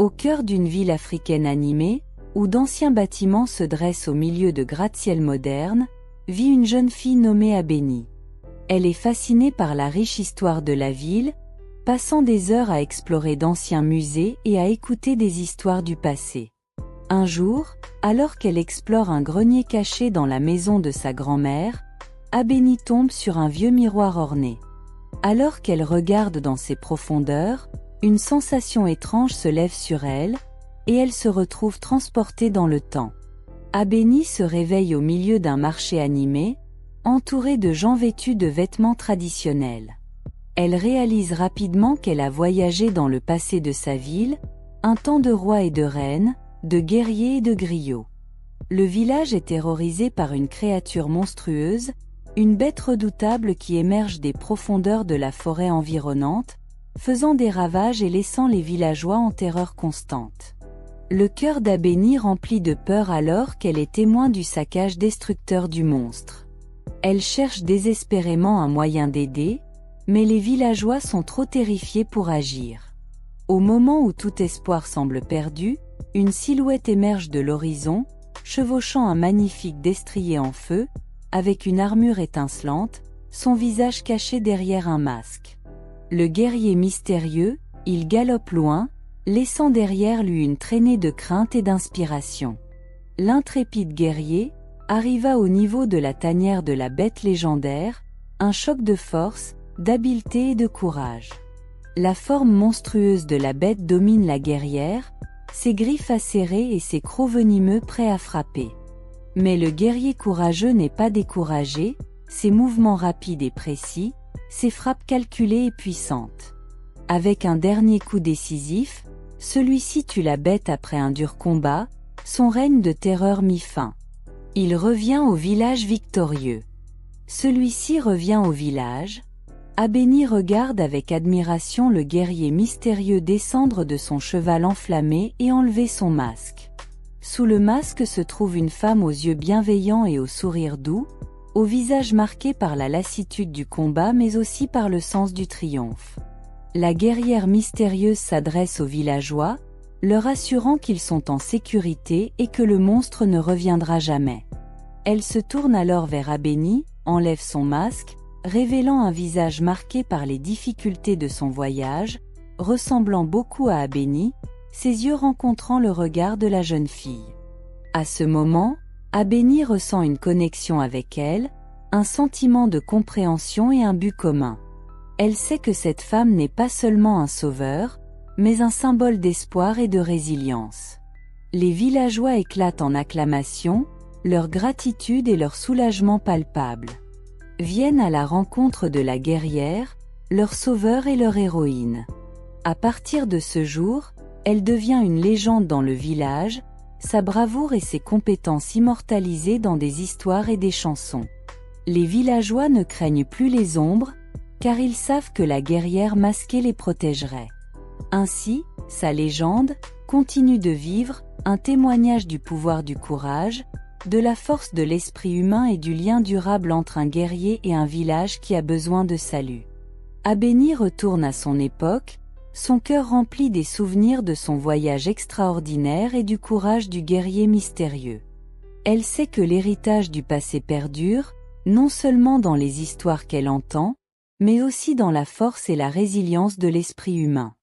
Au cœur d'une ville africaine animée, où d'anciens bâtiments se dressent au milieu de gratte-ciel modernes, vit une jeune fille nommée Abeni. Elle est fascinée par la riche histoire de la ville, passant des heures à explorer d'anciens musées et à écouter des histoires du passé. Un jour, alors qu'elle explore un grenier caché dans la maison de sa grand-mère, Abeni tombe sur un vieux miroir orné. Alors qu'elle regarde dans ses profondeurs, une sensation étrange se lève sur elle, et elle se retrouve transportée dans le temps. Abeni se réveille au milieu d'un marché animé, entourée de gens vêtus de vêtements traditionnels. Elle réalise rapidement qu'elle a voyagé dans le passé de sa ville, un temps de rois et de reines, de guerriers et de griots. Le village est terrorisé par une créature monstrueuse, une bête redoutable qui émerge des profondeurs de la forêt environnante, faisant des ravages et laissant les villageois en terreur constante. Le cœur d'Abeni remplit de peur alors qu'elle est témoin du saccage destructeur du monstre. Elle cherche désespérément un moyen d'aider, mais les villageois sont trop terrifiés pour agir. Au moment où tout espoir semble perdu, une silhouette émerge de l'horizon, chevauchant un magnifique destrier en feu, avec une armure étincelante, son visage caché derrière un masque. Le guerrier mystérieux, il galope loin, laissant derrière lui une traînée de crainte et d'inspiration. L'intrépide guerrier arriva au niveau de la tanière de la bête légendaire, un choc de force, d'habileté et de courage. La forme monstrueuse de la bête domine la guerrière, ses griffes acérées et ses crocs venimeux prêts à frapper. Mais le guerrier courageux n'est pas découragé, ses mouvements rapides et précis, ses frappes calculées et puissantes. Avec un dernier coup décisif, celui-ci tue la bête après un dur combat, son règne de terreur mit fin. Il revient au village victorieux. Celui-ci revient au village. Abeni regarde avec admiration le guerrier mystérieux descendre de son cheval enflammé et enlever son masque. Sous le masque se trouve une femme aux yeux bienveillants et au sourire doux, au visage marqué par la lassitude du combat mais aussi par le sens du triomphe. La guerrière mystérieuse s'adresse aux villageois, leur assurant qu'ils sont en sécurité et que le monstre ne reviendra jamais. Elle se tourne alors vers Abeni, enlève son masque, révélant un visage marqué par les difficultés de son voyage, ressemblant beaucoup à Abeni, ses yeux rencontrant le regard de la jeune fille. À ce moment, Abeni ressent une connexion avec elle, un sentiment de compréhension et un but commun. Elle sait que cette femme n'est pas seulement un sauveur, mais un symbole d'espoir et de résilience. Les villageois éclatent en acclamations, leur gratitude et leur soulagement palpables. Viennent à la rencontre de la guerrière, leur sauveur et leur héroïne. À partir de ce jour, elle devient une légende dans le village, sa bravoure et ses compétences immortalisées dans des histoires et des chansons. Les villageois ne craignent plus les ombres, car ils savent que la guerrière masquée les protégerait. Ainsi, sa légende continue de vivre, un témoignage du pouvoir du courage, de la force de l'esprit humain et du lien durable entre un guerrier et un village qui a besoin de salut. Abeni retourne à son époque, son cœur rempli des souvenirs de son voyage extraordinaire et du courage du guerrier mystérieux. Elle sait que l'héritage du passé perdure, non seulement dans les histoires qu'elle entend, mais aussi dans la force et la résilience de l'esprit humain.